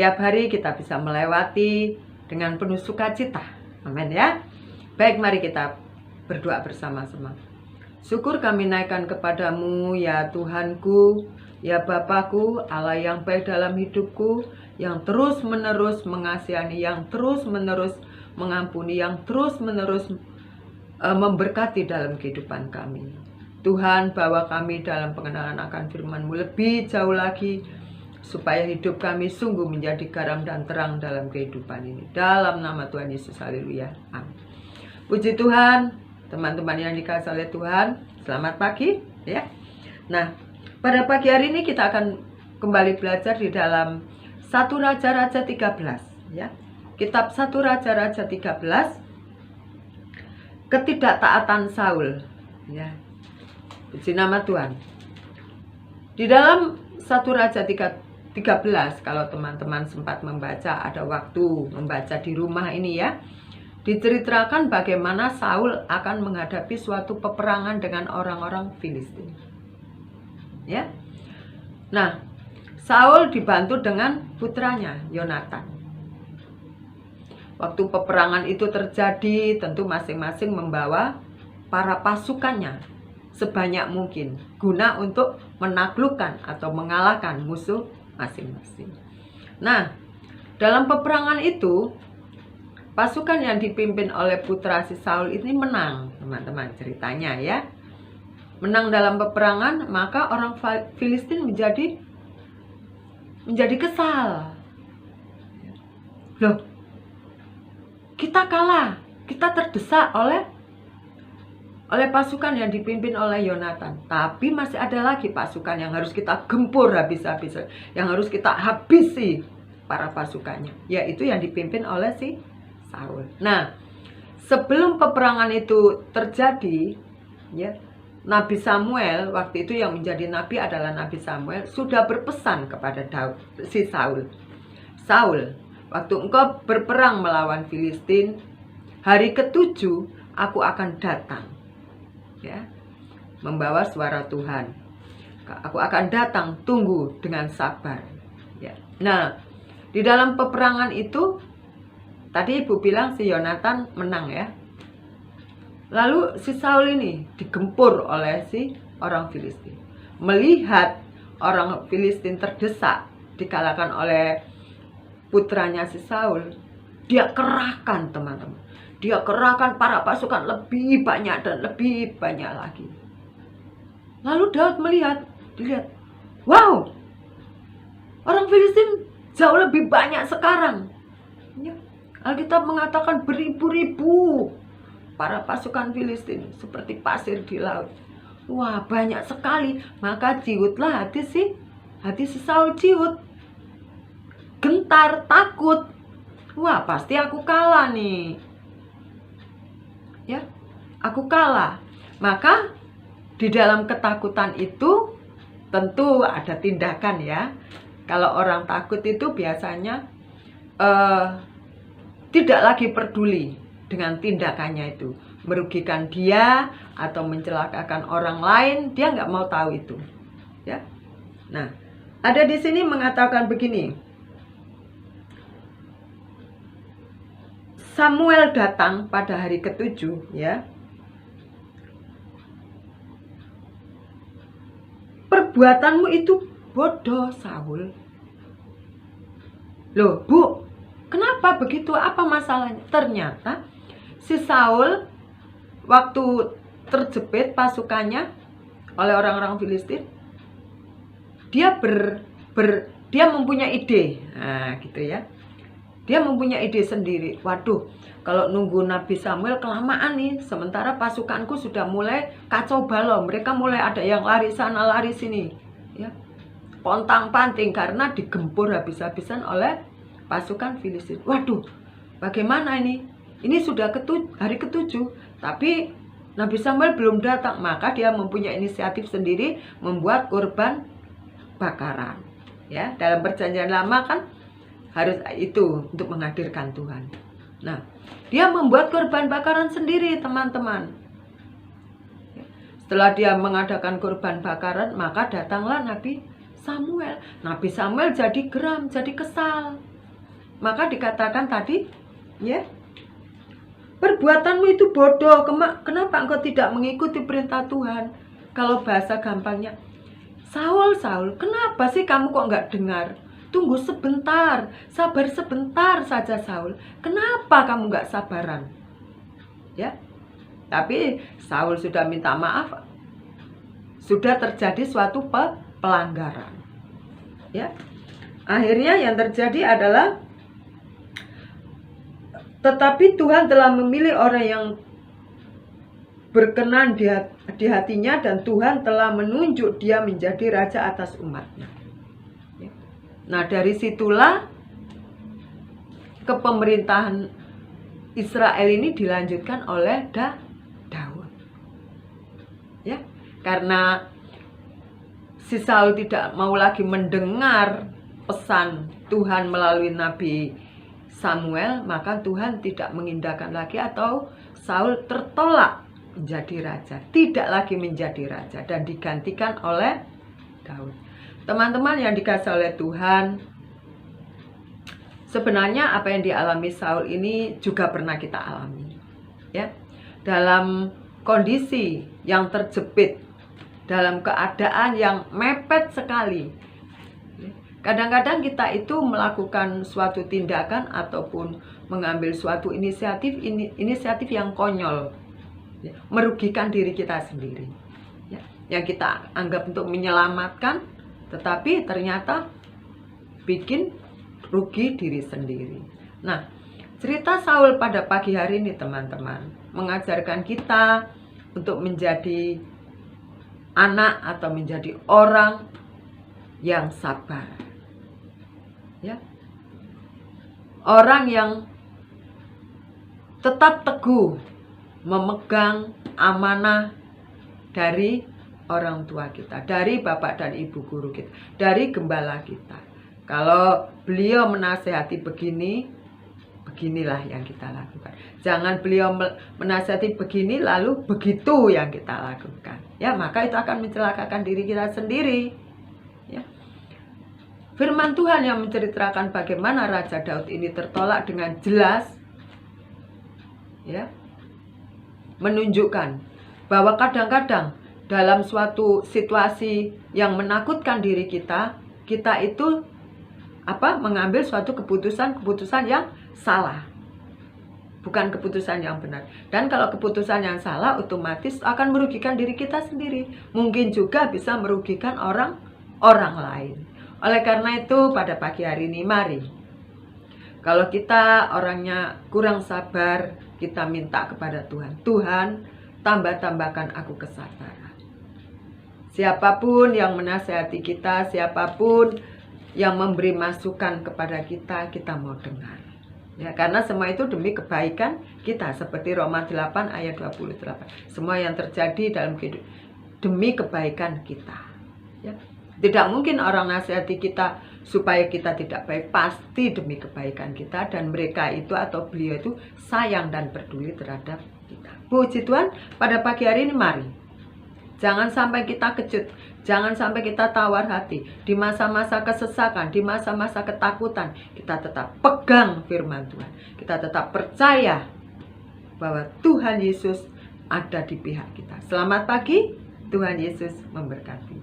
setiap hari kita bisa melewati dengan penuh sukacita. Amin ya. Baik, mari kita berdoa bersama-sama. Syukur kami naikkan kepadamu ya Tuhanku, ya Bapakku, Allah yang baik dalam hidupku, yang terus-menerus mengasihani, yang terus-menerus mengampuni, yang terus-menerus memberkati dalam kehidupan kami. Tuhan, bawa kami dalam pengenalan akan firman-Mu lebih jauh lagi, supaya hidup kami sungguh menjadi garam dan terang dalam kehidupan ini. Dalam nama Tuhan Yesus, haleluya, amin. Puji Tuhan, teman-teman yang dikasihi oleh Tuhan, selamat pagi ya. Nah, pada pagi hari ini kita akan kembali belajar di dalam 1 Raja-Raja 13 ya. Kitab 1 Raja-Raja 13, ketidaktaatan Saul ya. Puji nama Tuhan. Di dalam 1 Raja 13, kalau teman-teman sempat membaca, ada waktu membaca di rumah ini ya, diceritakan bagaimana Saul akan menghadapi suatu peperangan dengan orang-orang Filistin. Ya. Nah, Saul dibantu dengan putranya Yonatan. Waktu peperangan itu terjadi, tentu masing-masing membawa para pasukannya sebanyak mungkin guna untuk menaklukkan atau mengalahkan musuh masing-masing. Nah, dalam peperangan itu pasukan yang dipimpin oleh putra si Saul ini menang, teman-teman, ceritanya ya. Menang dalam peperangan, maka orang Filistin menjadi kesal. Loh, kita kalah, kita terdesak oleh pasukan yang dipimpin oleh Yonatan. Tapi masih ada lagi pasukan yang harus kita gempur habis-habisan, yang harus kita habisi para pasukannya, yaitu yang dipimpin oleh si Saul. Nah, sebelum peperangan itu terjadi, ya, Nabi Samuel, waktu itu yang menjadi nabi adalah Nabi Samuel, sudah berpesan kepada si Saul. Saul, waktu engkau berperang melawan Filistin, hari ke-7 aku akan datang. Ya, membawa suara Tuhan. Aku akan datang, tunggu dengan sabar. Ya. Nah, di dalam peperangan itu, tadi ibu bilang si Yonatan menang ya. Lalu si Saul ini digempur oleh si orang Filistin. Melihat orang Filistin terdesak, dikalahkan oleh putranya si Saul, dia kerahkan, teman-teman. Dia kerahkan para pasukan lebih banyak dan lebih banyak lagi. Lalu Daud dilihat, wow, orang Filistin jauh lebih banyak sekarang. Ya, Alkitab mengatakan beribu-ribu para pasukan Filistin seperti pasir di laut. Wah, banyak sekali. Maka jiwutlah hati si Saul jiwut. Gentar, takut. Wah, pasti aku kalah nih. Ya, aku kalah. Maka di dalam ketakutan itu tentu ada tindakan ya. Kalau orang takut itu biasanya tidak lagi peduli dengan tindakannya itu, merugikan dia atau mencelakakan orang lain, dia nggak mau tahu itu. Ya. Nah, ada di sini mengatakan begini. Samuel datang pada hari ke-7 ya. Perbuatanmu itu bodoh, Saul. Loh, Bu, kenapa begitu? Apa masalahnya? Ternyata si Saul waktu terjepit pasukannya oleh orang-orang Filistin, dia dia mempunyai ide. Nah, gitu ya. Dia mempunyai ide sendiri. Waduh, kalau nunggu Nabi Samuel kelamaan nih. Sementara pasukanku sudah mulai kacau balau. Mereka mulai ada yang lari sana, lari sini. Ya, pontang-panting karena digempur habis-habisan oleh pasukan Filistin. Waduh, bagaimana ini? Ini sudah hari ke-7. Tapi Nabi Samuel belum datang. Maka dia mempunyai inisiatif sendiri membuat kurban bakaran. Ya, dalam perjanjian lama kan harus itu untuk menghadirkan Tuhan. Nah, dia membuat korban bakaran sendiri, teman-teman. Setelah dia mengadakan korban bakaran, maka datanglah Nabi Samuel. Nabi Samuel jadi geram, jadi kesal. Maka dikatakan tadi, ya, perbuatanmu itu bodoh. Kenapa engkau tidak mengikuti perintah Tuhan? Kalau bahasa gampangnya, Saul, kenapa sih kamu kok nggak dengar? Tunggu sebentar, sabar sebentar saja Saul. Kenapa kamu nggak sabaran? Ya, tapi Saul sudah minta maaf. Sudah terjadi suatu pelanggaran. Ya, akhirnya yang terjadi adalah, tetapi Tuhan telah memilih orang yang berkenan di hatinya, dan Tuhan telah menunjuk dia menjadi raja atas umatnya. Nah, dari situlah kepemerintahan Israel ini dilanjutkan oleh Daud. Ya, karena si Saul tidak mau lagi mendengar pesan Tuhan melalui Nabi Samuel, maka Tuhan tidak mengindahkan lagi, atau Saul tertolak menjadi raja, tidak lagi menjadi raja, dan digantikan oleh Daud. Teman-teman yang dikasihi oleh Tuhan, sebenarnya apa yang dialami Saul ini juga pernah kita alami, ya, dalam kondisi yang terjepit, dalam keadaan yang mepet sekali. Kadang-kadang kita itu melakukan suatu tindakan ataupun mengambil suatu inisiatif yang konyol, ya, merugikan diri kita sendiri, ya, yang kita anggap untuk menyelamatkan, tetapi ternyata bikin rugi diri sendiri. Nah, cerita Saul pada pagi hari ini teman-teman mengajarkan kita untuk menjadi anak atau menjadi orang yang sabar, ya, orang yang tetap teguh memegang amanah dari orang tua kita, dari bapak dan ibu guru kita, dari gembala kita. Kalau beliau menasehati beginilah yang kita lakukan. Jangan beliau menasehati begini lalu begitu yang kita lakukan. Ya, maka itu akan mencelakakan diri kita sendiri. Ya. Firman Tuhan yang menceritakan bagaimana Raja Daud ini tertolak dengan jelas, ya, menunjukkan bahwa kadang-kadang dalam suatu situasi yang menakutkan diri kita itu mengambil suatu keputusan yang salah, bukan keputusan yang benar. Dan kalau keputusan yang salah, otomatis akan merugikan diri kita sendiri, mungkin juga bisa merugikan orang lain. Oleh karena itu, pada pagi hari ini mari, kalau kita orangnya kurang sabar, kita minta kepada Tuhan, Tuhan, tambahkan aku kesabaran. Siapapun yang menasihati kita, siapapun yang memberi masukan kepada kita, kita mau dengar. Ya, karena semua itu demi kebaikan kita, seperti Roma 8 ayat 28. Semua yang terjadi dalam kehidupan demi kebaikan kita. Ya. Tidak mungkin orang nasihati kita supaya kita tidak baik, pasti demi kebaikan kita, dan mereka itu atau beliau itu sayang dan peduli terhadap kita. Puji Tuhan, pada pagi hari ini mari, jangan sampai kita kecut, jangan sampai kita tawar hati. Di masa-masa kesesakan, di masa-masa ketakutan, kita tetap pegang firman Tuhan. Kita tetap percaya bahwa Tuhan Yesus ada di pihak kita. Selamat pagi, Tuhan Yesus memberkati.